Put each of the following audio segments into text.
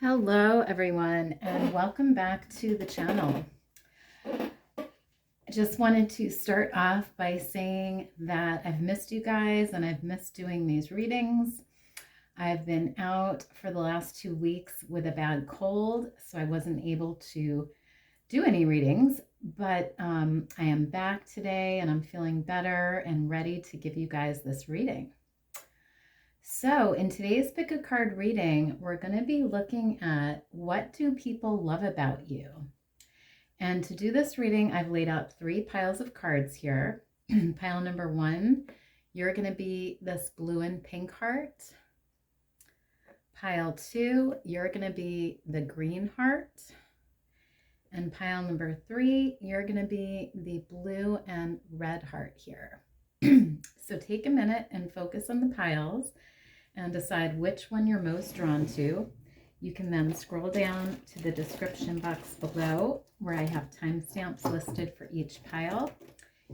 Hello everyone and welcome back to the channel. I just wanted to start off by saying that I've missed you guys and I've missed doing these readings. I've been out for the last 2 weeks with a bad cold, so I wasn't able to do any readings, but I am back today and I'm feeling better and ready to give you guys this reading. So in today's Pick a Card reading, we're going to be looking at what do people love about you? And to do this reading, I've laid out 3 piles of cards here. Pile number 1, you're going to be this blue and pink heart. Pile 2, you're going to be the green heart. And pile number 3, you're going to be the blue and red heart here. So take a minute and focus on the piles and decide which one you're most drawn to. You can then scroll down to the description box below where I have timestamps listed for each pile.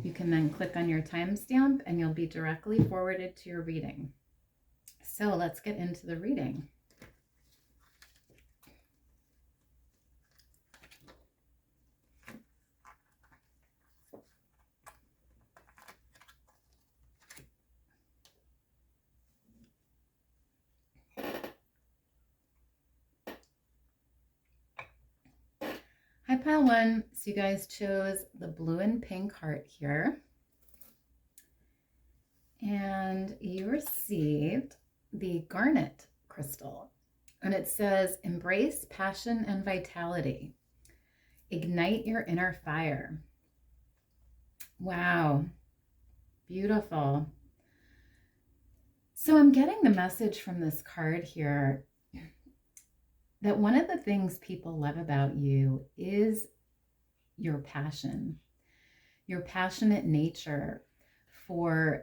You can then click on your timestamp and you'll be directly forwarded to your reading. So let's get into the reading. Hi, pile 1. So you guys chose the blue and pink heart here. And you received the garnet crystal. And it says, embrace passion and vitality. Ignite your inner fire. Wow. Beautiful. So I'm getting the message from this card here that one of the things people love about you is your passion, your passionate nature for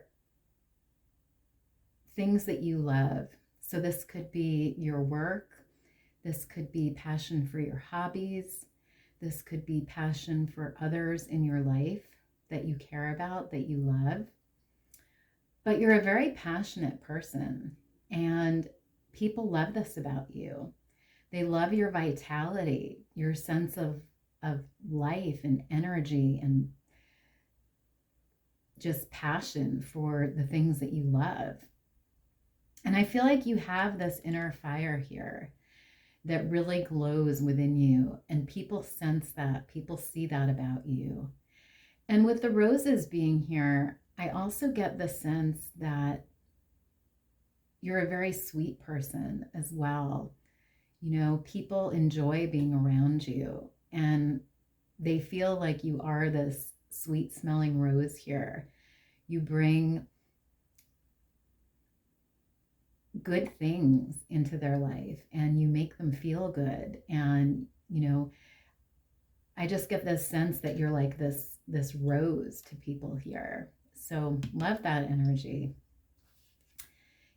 things that you love. So this could be your work. This could be passion for your hobbies. This could be passion for others in your life that you care about, that you love. But you're a very passionate person, and people love this about you. They love your vitality, your sense of life and energy and just passion for the things that you love. And I feel like you have this inner fire here that really glows within you, and people sense that, people see that about you. And with the roses being here, I also get the sense that you're a very sweet person as well. You know, people enjoy being around you and they feel like you are this sweet smelling rose here. You bring good things into their life and you make them feel good. And, you know, I just get this sense that you're like this rose to people here. So love that energy.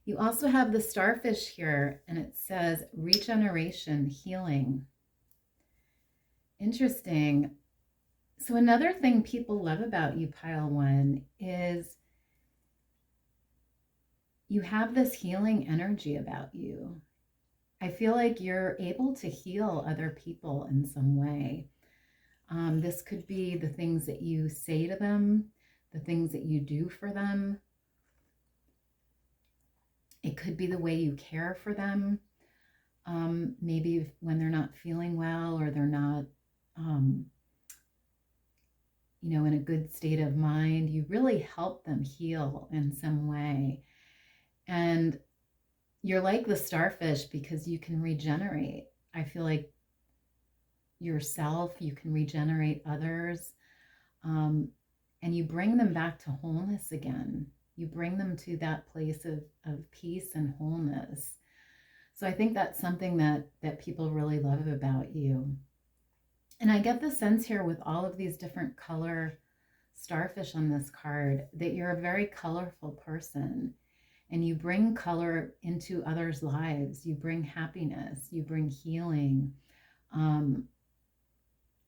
You also have the starfish here, and it says regeneration, healing. Interesting. So another thing people love about you, pile 1, is you have this healing energy about you. I feel like you're able to heal other people in some way. This could be the things that you say to them, the things that you do for them. It could be the way you care for them. Maybe when they're not feeling well or they're not, you know, in a good state of mind, you really help them heal in some way. And you're like the starfish because you can regenerate. I feel like yourself, you can regenerate others, and you bring them back to wholeness again. You bring them to that place of peace and wholeness. So I think that's something that people really love about you. And I get the sense here with all of these different color starfish on this card that you're a very colorful person and you bring color into others' lives. You bring happiness, you bring healing. And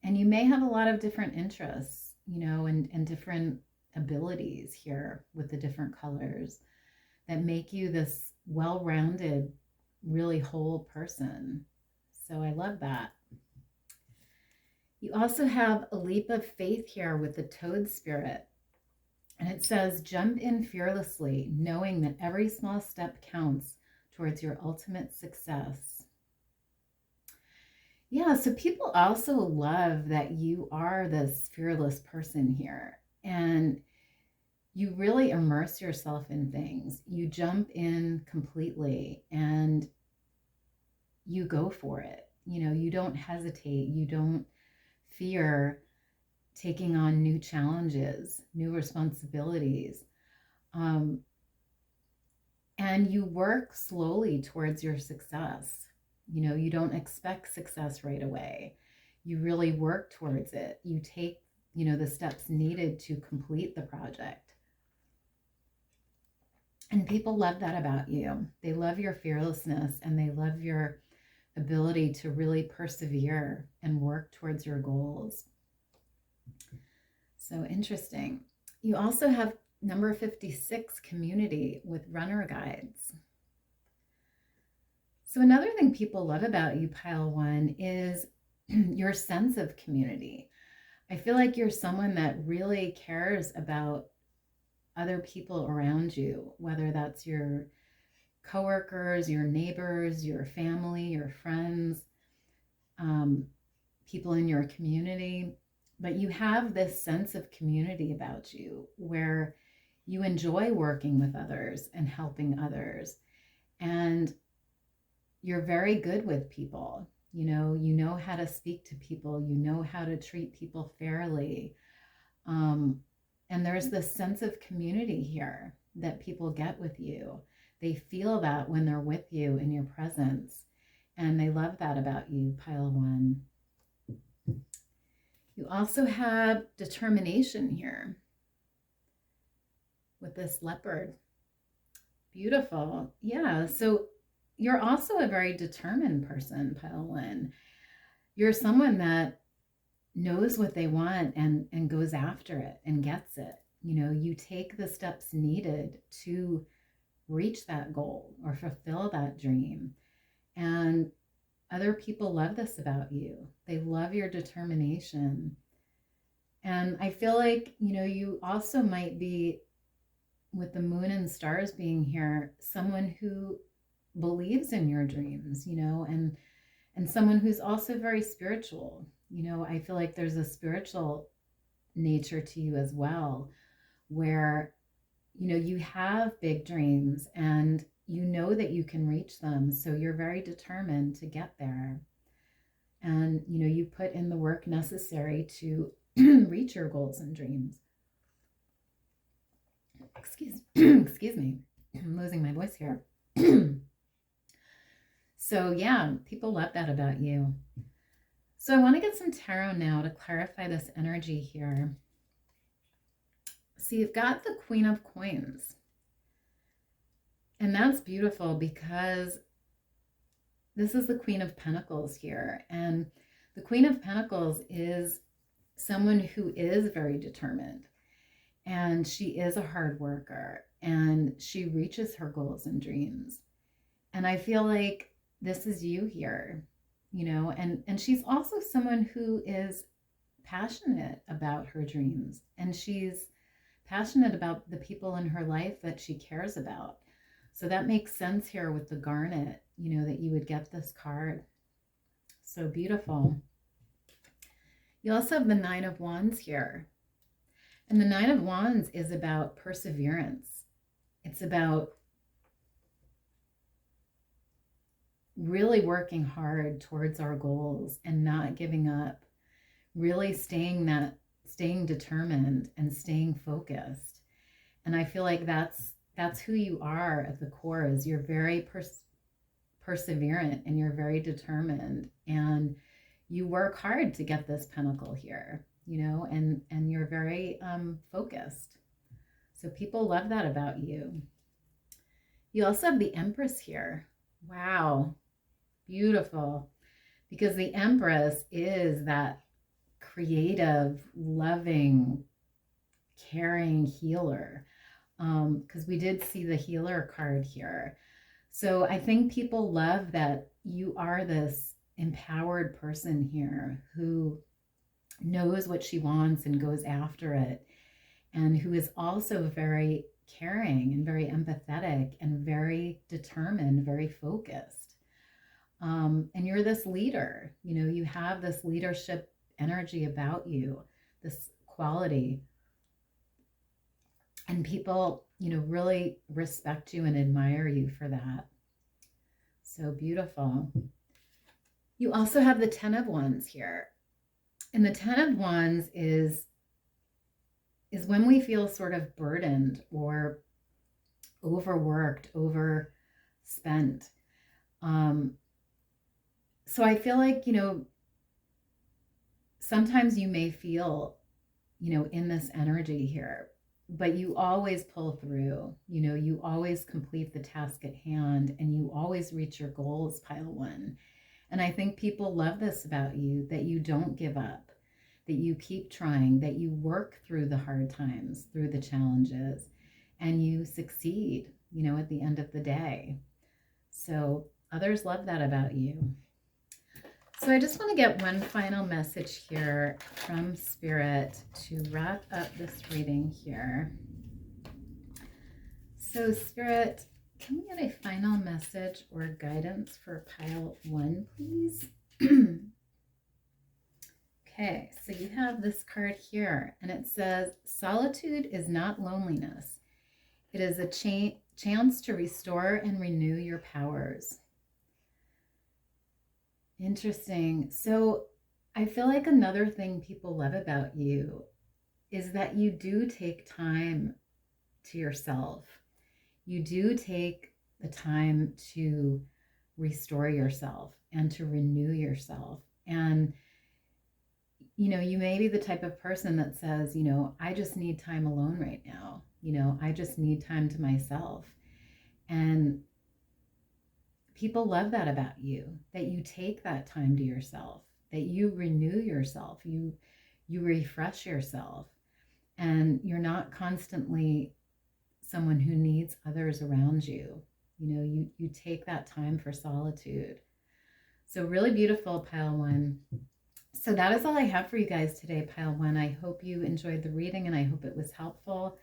you may have a lot of different interests, you know, and different abilities here with the different colors that make you this well-rounded, really whole person. So I love that. You also have a leap of faith here with the Toad spirit. And it says, jump in fearlessly, knowing that every small step counts towards your ultimate success. Yeah, so people also love that you are this fearless person here. And you really immerse yourself in things. You jump in completely and you go for it. You know, you don't hesitate. You don't fear taking on new challenges, new responsibilities. And you work slowly towards your success. You know, you don't expect success right away. You really work towards it. You take, you know, the steps needed to complete the project. And people love that about you. They love your fearlessness and they love your ability to really persevere and work towards your goals. So interesting. You also have number 56, community, with runner guides. So another thing people love about you, pile one, is your sense of community. I feel like you're someone that really cares about other people around you, whether that's your coworkers, your neighbors, your family, your friends, people in your community. But you have this sense of community about you where you enjoy working with others and helping others. And you're very good with people. You know how to speak to people. You know how to treat people fairly. And there's this sense of community here that people get with you. They feel that when they're with you in your presence. And they love that about you, pile one. You also have determination here with this leopard. Beautiful. Yeah. So you're also a very determined person, pile one. You're someone that knows what they want and goes after it and gets it. You know, you take the steps needed to reach that goal or fulfill that dream. And other people love this about you. They love your determination. And I feel like, you know, you also might be, with the moon and stars being here, someone who believes in your dreams, you know, and someone who's also very spiritual. You know, I feel like there's a spiritual nature to you as well, where, you know, you have big dreams and you know that you can reach them. So you're very determined to get there. And, you know, you put in the work necessary to reach your goals and dreams. Excuse me. I'm losing my voice here. So yeah, people love that about you. So I want to get some tarot now to clarify this energy here. So you've got the Queen of Coins. And that's beautiful because this is the Queen of Pentacles here. And the Queen of Pentacles is someone who is very determined. And she is a hard worker. And she reaches her goals and dreams. And I feel like this is you here, you know, and she's also someone who is passionate about her dreams. And she's passionate about the people in her life that she cares about. So that makes sense here with the garnet, you know, that you would get this card. So beautiful. You also have the Nine of Wands here. And the Nine of Wands is about perseverance. It's about really working hard towards our goals and not giving up, really staying determined and staying focused. And I feel like that's who you are at the core, is you're very perseverant and you're very determined, and you work hard to get this pentacle here, you know, and you're very focused. So people love that about you. You also have the Empress here. Wow. Beautiful. Because the Empress is that creative, loving, caring healer. Because we did see the healer card here. So I think people love that you are this empowered person here who knows what she wants and goes after it, and who is also very caring and very empathetic and very determined, very focused. And you're this leader, you have this leadership energy about you, this quality. And people, really respect you and admire you for that. So beautiful. You also have the 10 of Wands here. And the 10 of Wands is when we feel sort of burdened or overworked, overspent. So I feel like, sometimes you may feel, in this energy here, but you always pull through, you always complete the task at hand, and you always reach your goals, pile one. And I think people love this about you, that you don't give up, that you keep trying, that you work through the hard times, through the challenges, and you succeed, at the end of the day. So others love that about you. So I just want to get one final message here from Spirit to wrap up this reading here. So Spirit, can we get a final message or guidance for pile one, please? Okay, so you have this card here, and it says, solitude is not loneliness. It is a chance to restore and renew your powers. Interesting. So I feel like another thing people love about you is that you do take time to yourself. You do take the time to restore yourself and to renew yourself. And, you may be the type of person that says, I just need time alone right now. I just need time to myself. And people love that about you, that you take that time to yourself, that you renew yourself, you refresh yourself, and you're not constantly someone who needs others around you. You take that time for solitude. So really beautiful, pile one. So that is all I have for you guys today, pile one. I hope you enjoyed the reading, and I hope it was helpful.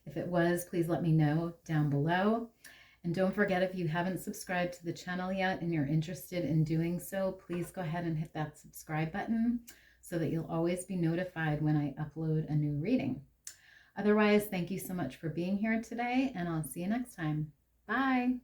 If it was, please let me know down below. And don't forget, if you haven't subscribed to the channel yet and you're interested in doing so, please go ahead and hit that subscribe button so that you'll always be notified when I upload a new reading. Otherwise, thank you so much for being here today, and I'll see you next time. Bye.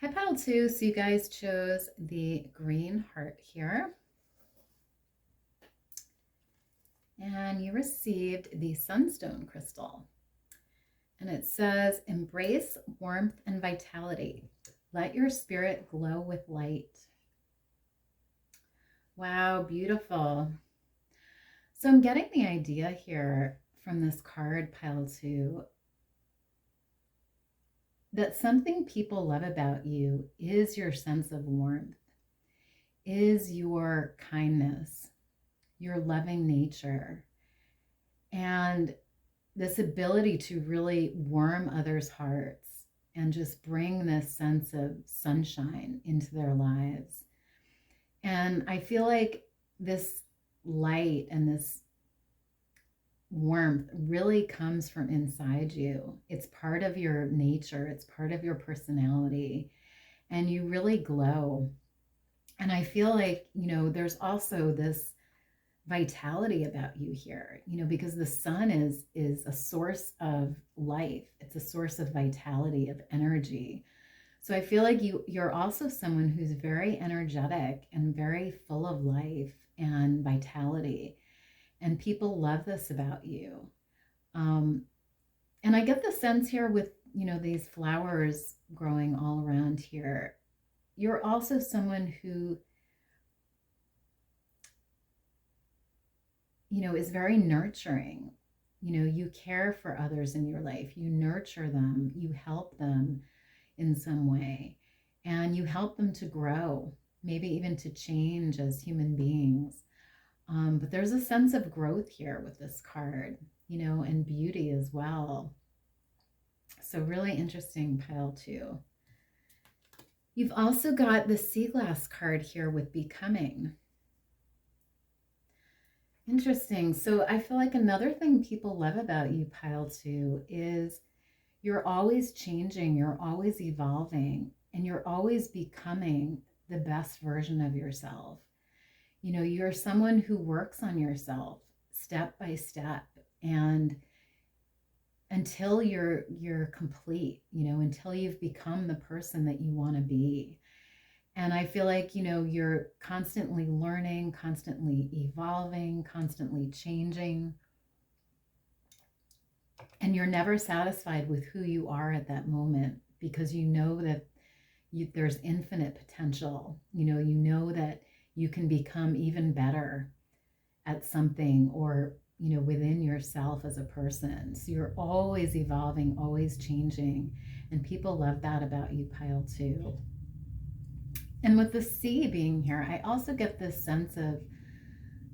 Hi, pile two. So you guys chose the green heart here. And you received the sunstone crystal. And it says, embrace warmth and vitality. Let your spirit glow with light. Wow, beautiful. So I'm getting the idea here from this card, pile two, that something people love about you is your sense of warmth, is your kindness, your loving nature, and this ability to really warm others' hearts and just bring this sense of sunshine into their lives. And I feel like this light and this warmth really comes from inside you. It's part of your nature. It's part of your personality, and you really glow. And I feel like, there's also this vitality about you here, because the sun is a source of life. It's a source of vitality, of energy. So I feel like you're also someone who's very energetic and very full of life and vitality. And people love this about you. And I get the sense here with, these flowers growing all around here, you're also someone who, is very nurturing. You care for others in your life. You nurture them. You help them in some way. And and you help them to grow, maybe even to change as human beings. But there's a sense of growth here with this card, and beauty as well. So really interesting, pile 2. You've also got the sea glass card here with becoming. Interesting. So I feel like another thing people love about you, pile 2, is you're always changing, you're always evolving, and you're always becoming the best version of yourself. You're someone who works on yourself step by step, and until you're complete, until you've become the person that you want to be. And I feel like, you're constantly learning, constantly evolving, constantly changing. And you're never satisfied with who you are at that moment, because you know that there's infinite potential. You know that you can become even better at something, or, within yourself as a person. So you're always evolving, always changing. And people love that about you, pile 2. And with the sea being here, I also get this sense of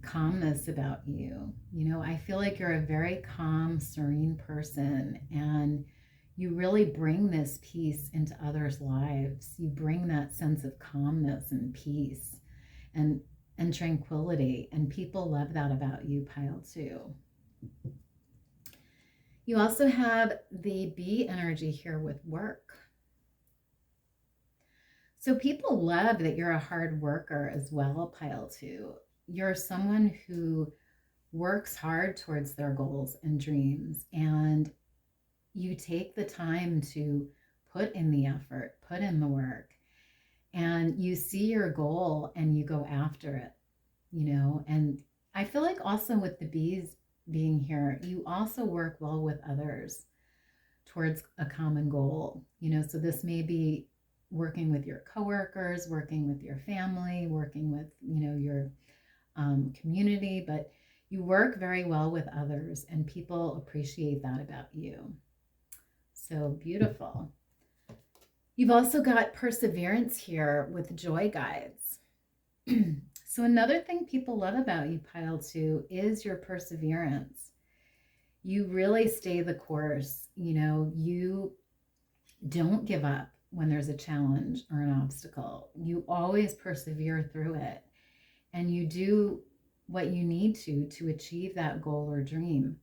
calmness about you. I feel like you're a very calm, serene person, and you really bring this peace into others' lives. You bring that sense of calmness and peace and tranquility, and people love that about you, pile 2. You also have the bee energy here with work. So people love that you're a hard worker as well, pile 2. You're someone who works hard towards their goals and dreams, and you take the time to put in the effort, put in the work, and you see your goal and you go after it, and I feel like also with the bees being here, you also work well with others towards a common goal, so this may be working with your coworkers, working with your family, working with, your community, but you work very well with others, and people appreciate that about you. So beautiful. You've also got perseverance here with joy guides. So another thing people love about you, pile 2, is your perseverance. You really stay the course. You don't give up when there's a challenge or an obstacle. You always persevere through it, and you do what you need to achieve that goal or dream.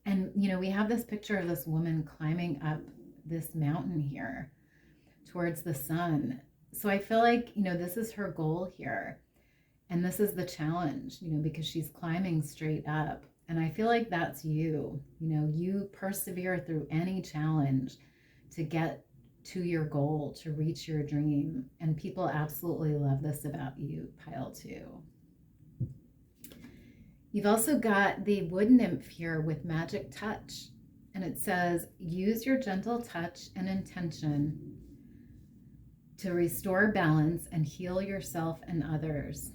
And, we have this picture of this woman climbing up this mountain here towards the sun. So I feel like, this is her goal here. And this is the challenge, because she's climbing straight up. And I feel like that's you. You persevere through any challenge to get to your goal, to reach your dream. And people absolutely love this about you, pile 2. You've also got the wood nymph here with magic touch. And it says, use your gentle touch and intention to restore balance and heal yourself and others.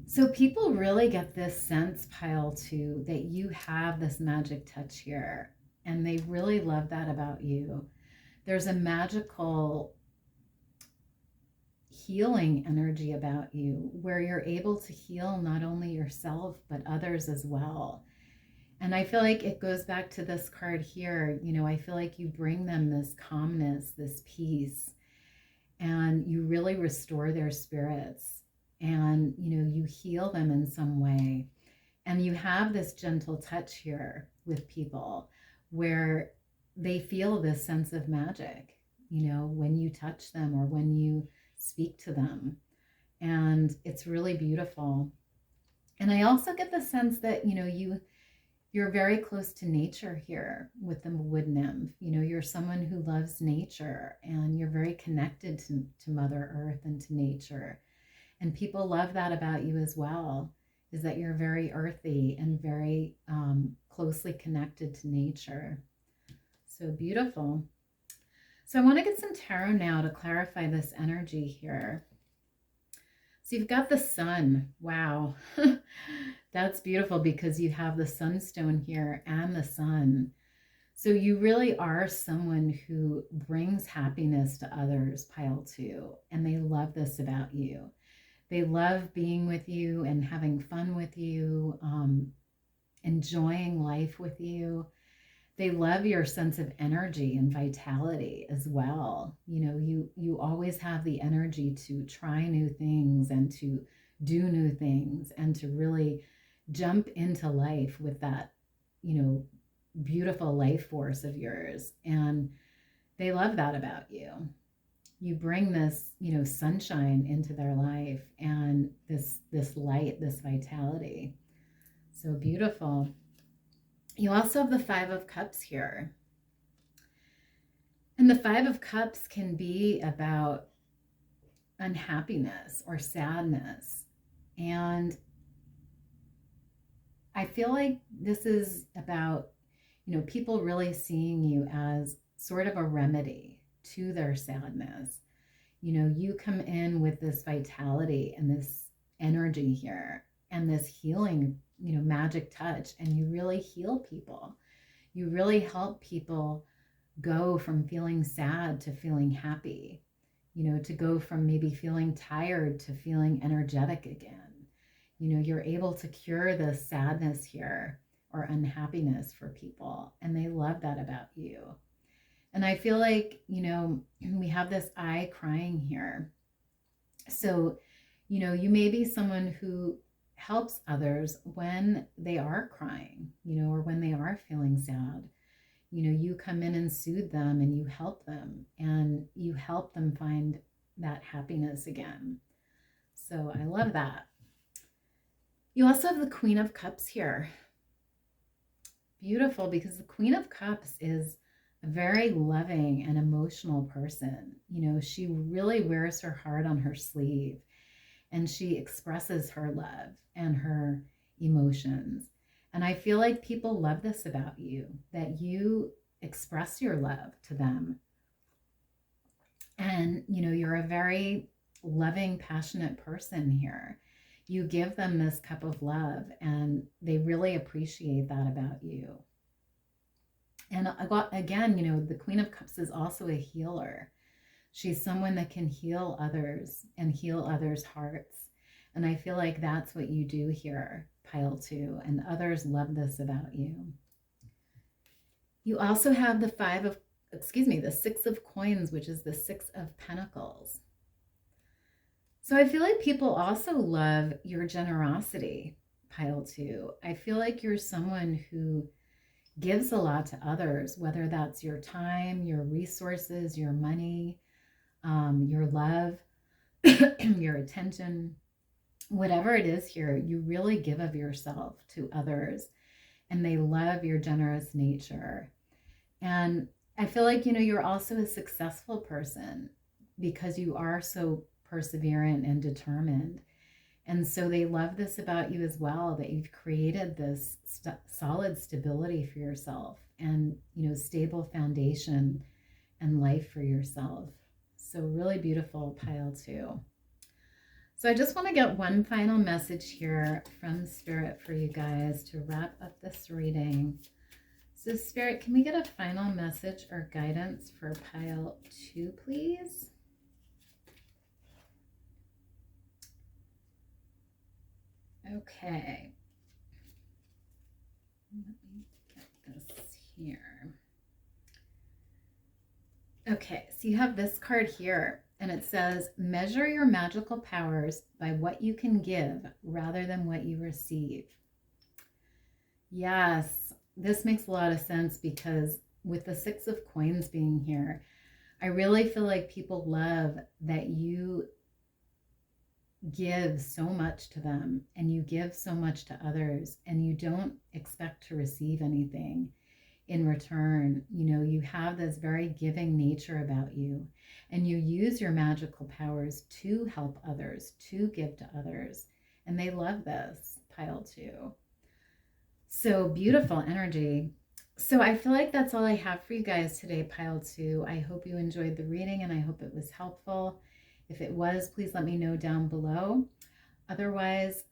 So people really get this sense, pile 2, that you have this magic touch here, and they really love that about you. There's a magical healing energy about you where you're able to heal not only yourself, but others as well. And I feel like it goes back to this card here. I feel like you bring them this calmness, this peace, and you really restore their spirits, and, you heal them in some way. And you have this gentle touch here with people where they feel this sense of magic, when you touch them or when you speak to them. And it's really beautiful. And I also get the sense that, you're very close to nature here with the wood nymph. You're someone who loves nature, and you're very connected to Mother Earth and to nature. And people love that about you as well, is that you're very earthy and very closely connected to nature. So beautiful. So I want to get some tarot now to clarify this energy here. So you've got the sun. Wow. That's beautiful, because you have the sunstone here and the sun. So you really are someone who brings happiness to others, pile 2, and they love this about you. They love being with you and having fun with you, enjoying life with you. They love your sense of energy and vitality as well. You know, you always have the energy to try new things and to do new things and to really jump into life with that, you know, beautiful life force of yours. And they love that about you. You bring this, you know, sunshine into their life and this light, this vitality. So beautiful. You also have the 5 of Cups here. And the 5 of Cups can be about unhappiness or sadness. And I feel like this is about, you know, people really seeing you as sort of a remedy to their sadness. You know, you come in with this vitality and this energy here and this healing, you know, magic touch, and you really heal people. You really help people go from feeling sad to feeling happy, you know, to go from maybe feeling tired to feeling energetic again. You know, you're able to cure the sadness here or unhappiness for people, and they love that about you. And I feel like, you know, we have this eye crying here. So, you know, you may be someone who helps others when they are crying, you know, or when they are feeling sad. You know, you come in and soothe them and you help them and you help them find that happiness again. So I love that. You also have the Queen of Cups here. Beautiful, because the Queen of Cups is a very loving and emotional person. You know, she really wears her heart on her sleeve and she expresses her love and her emotions. And I feel like people love this about you, that you express your love to them. And, you know, you're a very loving, passionate person here. You give them this cup of love and they really appreciate that about you. And again, you know, the Queen of Cups is also a healer. She's someone that can heal others and heal others' hearts. And I feel like that's what you do here, pile 2, and others love this about you. You also have the the 6 of Coins, which is the 6 of Pentacles. So I feel like people also love your generosity, pile 2. I feel like you're someone who gives a lot to others, whether that's your time, your resources, your money, your love, your attention, whatever it is here, you really give of yourself to others and they love your generous nature. And I feel like, you know, you're also a successful person because you are so perseverant and determined. And so they love this about you as well, that you've created this solid stability for yourself and, you know, stable foundation and life for yourself. So really beautiful, pile 2. So I just want to get one final message here from Spirit for you guys to wrap up this reading. So Spirit, can we get a final message or guidance for pile 2, please? Okay. Let me get this here. Okay, so you have this card here, and it says, measure your magical powers by what you can give rather than what you receive. Yes, this makes a lot of sense because with the 6 of Coins being here, I really feel like people love that you give so much to them and you give so much to others and you don't expect to receive anything in return. You know, you have this very giving nature about you and you use your magical powers to help others, to give to others. And they love this, pile 2. So beautiful energy. So I feel like that's all I have for you guys today, pile 2. I hope you enjoyed the reading and I hope it was helpful. If it was, please let me know down below. Otherwise,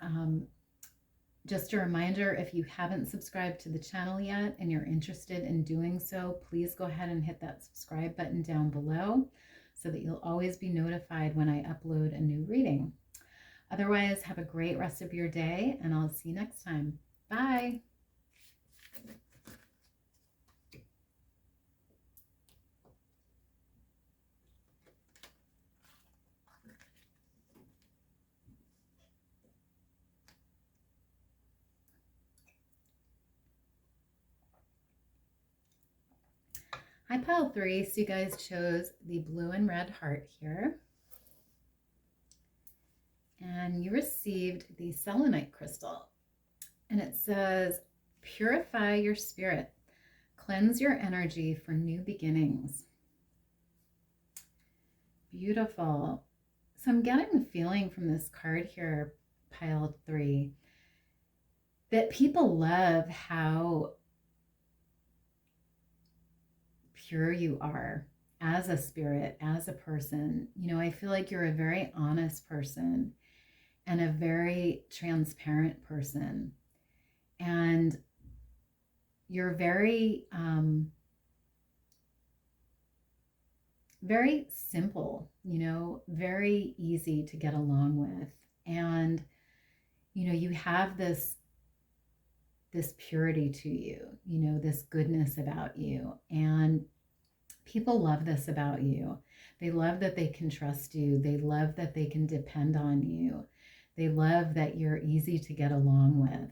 Just a reminder, if you haven't subscribed to the channel yet and you're interested in doing so, please go ahead and hit that subscribe button down below so that you'll always be notified when I upload a new reading. Otherwise, have a great rest of your day, and I'll see you next time. Bye. Hi, pile 3. So you guys chose the blue and red heart here. And you received the selenite crystal. And it says, purify your spirit. Cleanse your energy for new beginnings. Beautiful. So I'm getting the feeling from this card here, pile 3, that people love how pure you are as a spirit, as a person. You know, I feel like you're a very honest person and a very transparent person. And you're very, very simple, you know, very easy to get along with. And, you know, you have this purity to you, you know, this goodness about you. And people love this about you. They love that they can trust you. They love that they can depend on you. They love that you're easy to get along with.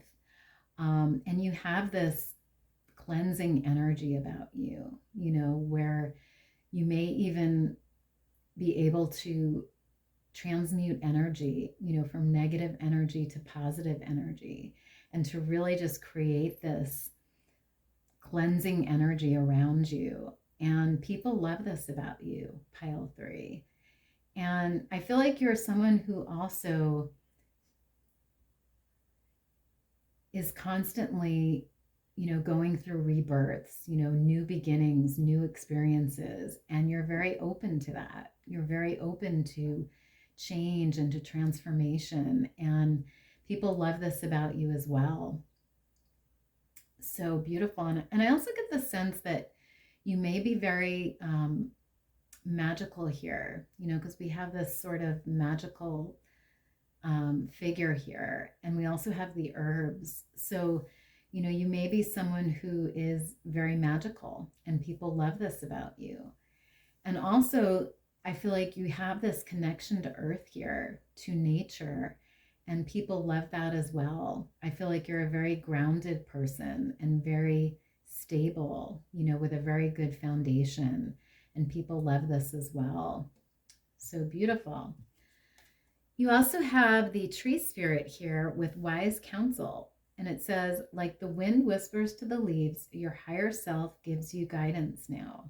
And you have this cleansing energy about you, you know, where you may even be able to transmute energy, you know, from negative energy to positive energy, and to really just create this cleansing energy around you. And people love this about you, pile 3. And I feel like you're someone who also is constantly, you know, going through rebirths, you know, new beginnings, new experiences. And you're very open to that. You're very open to change and to transformation. And people love this about you as well. So beautiful. And I also get the sense that you may be very magical here, you know, because we have this sort of magical figure here. And we also have the herbs. So, you know, you may be someone who is very magical, and people love this about you. And also, I feel like you have this connection to earth here, to nature, and people love that as well. I feel like you're a very grounded person and very stable, you know, with a very good foundation, and people love this as well. So beautiful. You also have the tree spirit here with wise counsel, and it says, like the wind whispers to the leaves, your higher self gives you guidance now.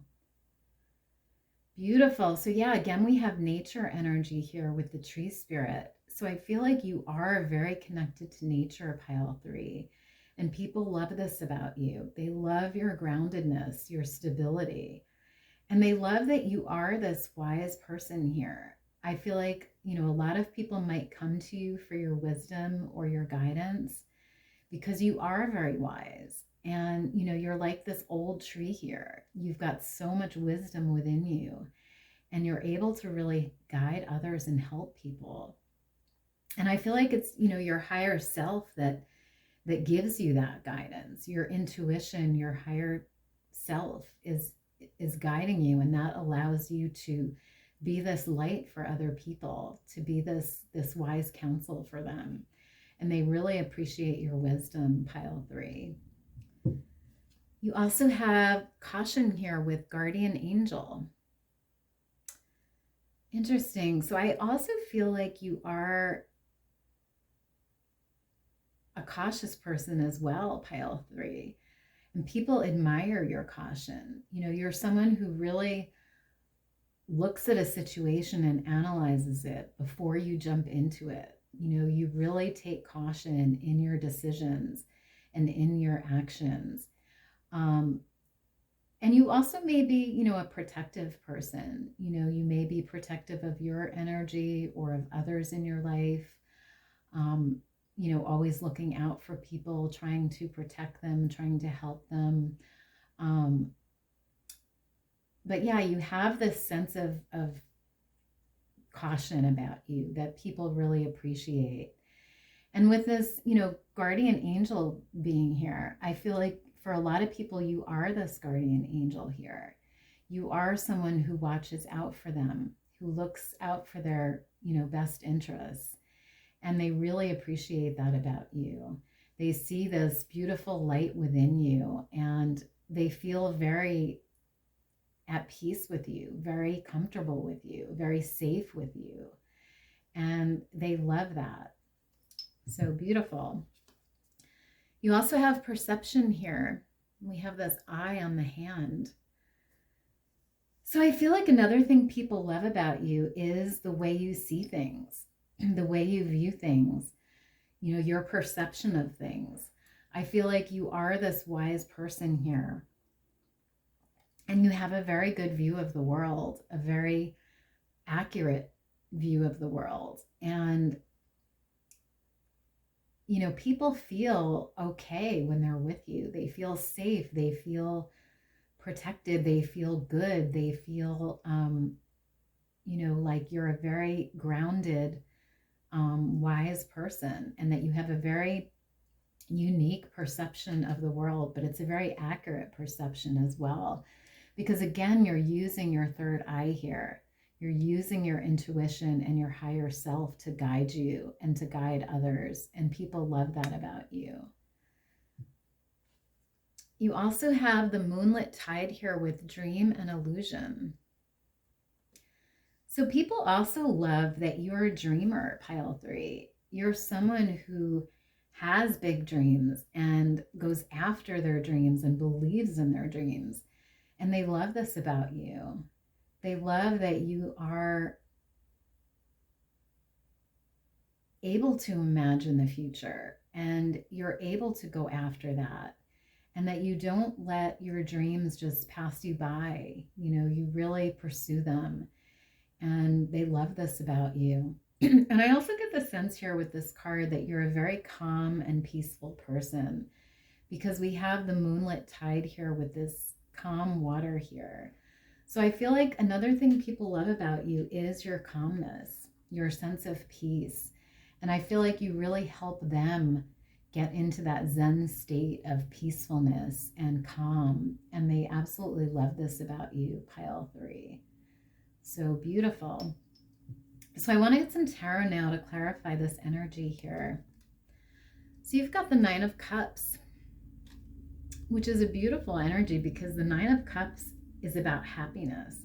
Beautiful. So yeah, again, we have nature energy here with the tree spirit. So I feel like you are very connected to nature, pile 3. And people love this about you. They love your groundedness, your stability. And they love that you are this wise person here. I feel like, you know, a lot of people might come to you for your wisdom or your guidance because you are very wise. And, you know, you're like this old tree here. You've got so much wisdom within you, and you're able to really guide others and help people. And I feel like it's, you know, your higher self that gives you that guidance. Your intuition, your higher self is guiding you, and that allows you to be this light for other people, to be this wise counsel for them. And they really appreciate your wisdom, pile 3. You also have caution here with guardian angel. Interesting. So I also feel like you are a cautious person as well, pile 3. And people admire your caution. You know, you're someone who really looks at a situation and analyzes it before you jump into it. You know, you really take caution in your decisions and in your actions. And you also may be, you know, a protective person. You know, you may be protective of your energy or of others in your life. always looking out for people, trying to protect them, trying to help them. Um, but yeah, you have this sense of caution about you that people really appreciate. And with this, guardian angel being here, I feel like for a lot of people, you are this guardian angel here. You are someone who watches out for them, who looks out for their, best interests. And they really appreciate that about you. They see this beautiful light within you, and they feel very at peace with you, very comfortable with you, very safe with you. And they love that. So beautiful. You also have perception here. We have this eye on the hand. So I feel like another thing people love about you is the way you see things, the way you view things, your perception of things. I feel like you are this wise person here. And you have a very good view of the world, a very accurate view of the world. And people feel okay when they're with you. They feel safe. They feel protected. They feel good. They feel, like you're a very grounded, wise person, and that you have a very unique perception of the world, but it's a very accurate perception as well. Because again, you're using your third eye here. You're using your intuition and your higher self to guide you and to guide others. And people love that about you. You also have the moonlit tide here with dream and illusion. So people also love that you're a dreamer, pile 3. You're someone who has big dreams and goes after their dreams and believes in their dreams. And they love this about you. They love that you are able to imagine the future and you're able to go after that, and that you don't let your dreams just pass you by. You really pursue them, and they love this about you. And I also get the sense here with this card that you're a very calm and peaceful person, because we have the moonlit tide here with this calm water here. So I feel like another thing people love about you is your calmness, your sense of peace. And I feel like you really help them get into that Zen state of peacefulness and calm. And they absolutely love this about you, pile 3. So beautiful. So I want to get some tarot now to clarify this energy here. So you've got the 9 of Cups, which is a beautiful energy, because the 9 of Cups is about happiness.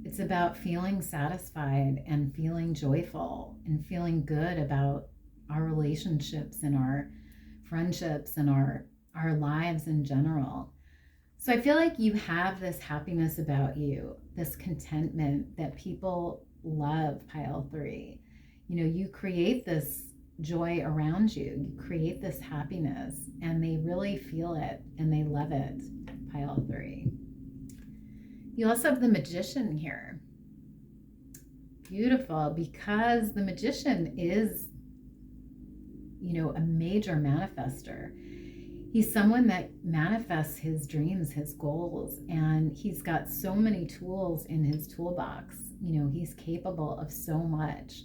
It's about feeling satisfied and feeling joyful and feeling good about our relationships and our friendships and our lives in general. So I feel like you have this happiness about you, this contentment that people love, pile 3. You create this joy around you. You create this happiness, and they really feel it and they love it, pile 3. You also have the Magician here. Beautiful, because the Magician is, a major manifester. He's someone that manifests his dreams, his goals, and he's got so many tools in his toolbox. He's capable of so much.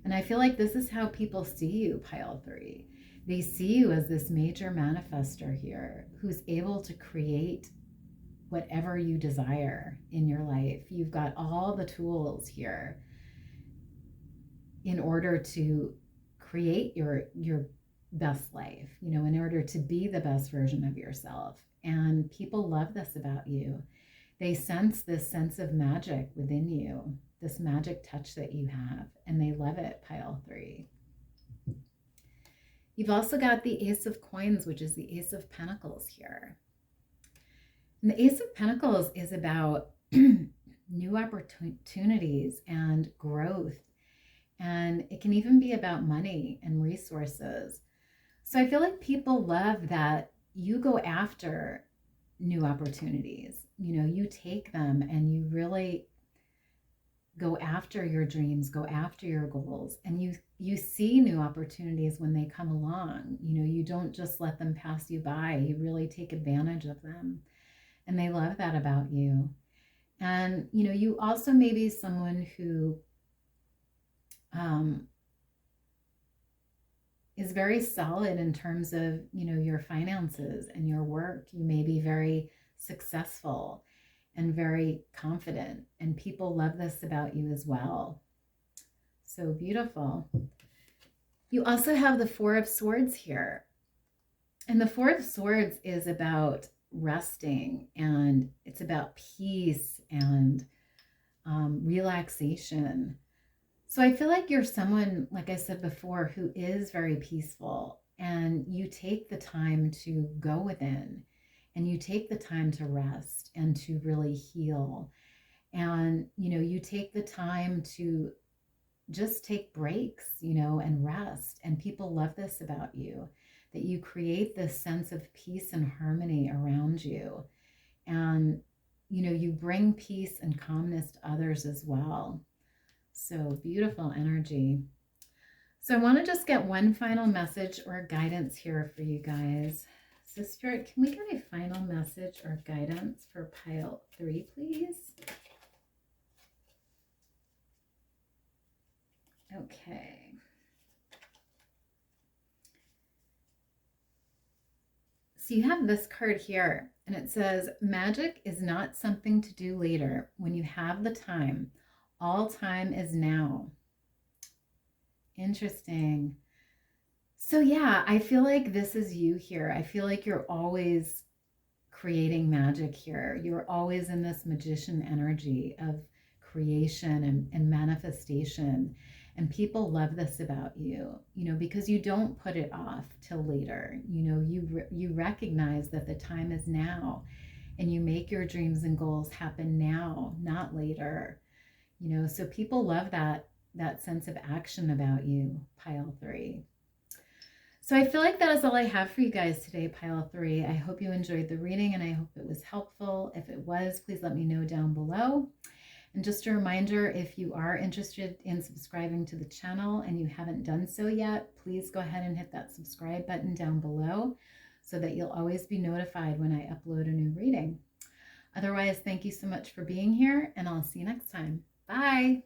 And I feel like this is how people see you, pile 3. They see you as this major manifester here who's able to create whatever you desire in your life. You've got all the tools here in order to create your best life, in order to be the best version of yourself. And people love this about you. They sense this sense of magic within you, this magic touch that you have, and they love it, pile 3. You've also got the Ace of Coins, which is the Ace of Pentacles here. And the Ace of Pentacles is about new opportunities and growth. And it can even be about money and resources. So I feel like people love that you go after new opportunities. You take them and you really go after your dreams, go after your goals, and you see new opportunities when they come along. You don't just let them pass you by. You really take advantage of them. And they love that about you. And you also may be someone who is very solid in terms of your finances and your work. You may be very successful and very confident, and people love this about you as well. So beautiful. You also have the Four of Swords here, and the Four of Swords is about resting, and it's about peace and relaxation. So I feel like you're someone, like I said before, who is very peaceful, and you take the time to go within, and you take the time to rest and to really heal. And, you take the time to just take breaks, and rest. And people love this about you, that you create this sense of peace and harmony around you. And, you bring peace and calmness to others as well. So beautiful energy. So I want to just get one final message or guidance here for you guys. So Spirit, can we get a final message or guidance for pile 3, please? Okay. So you have this card here, and it says, magic is not something to do later when you have the time. All time is now. Interesting. So yeah, I feel like this is you here. I feel like you're always creating magic here. You're always in this magician energy of creation and manifestation. And people love this about you, because you don't put it off till later. You recognize that the time is now, and you make your dreams and goals happen now, not later. So people love that sense of action about you, pile 3. So I feel like that is all I have for you guys today, pile 3. I hope you enjoyed the reading, and I hope it was helpful. If it was, please let me know down below. And just a reminder, if you are interested in subscribing to the channel and you haven't done so yet, please go ahead and hit that subscribe button down below so that you'll always be notified when I upload a new reading. Otherwise, thank you so much for being here, and I'll see you next time. Bye.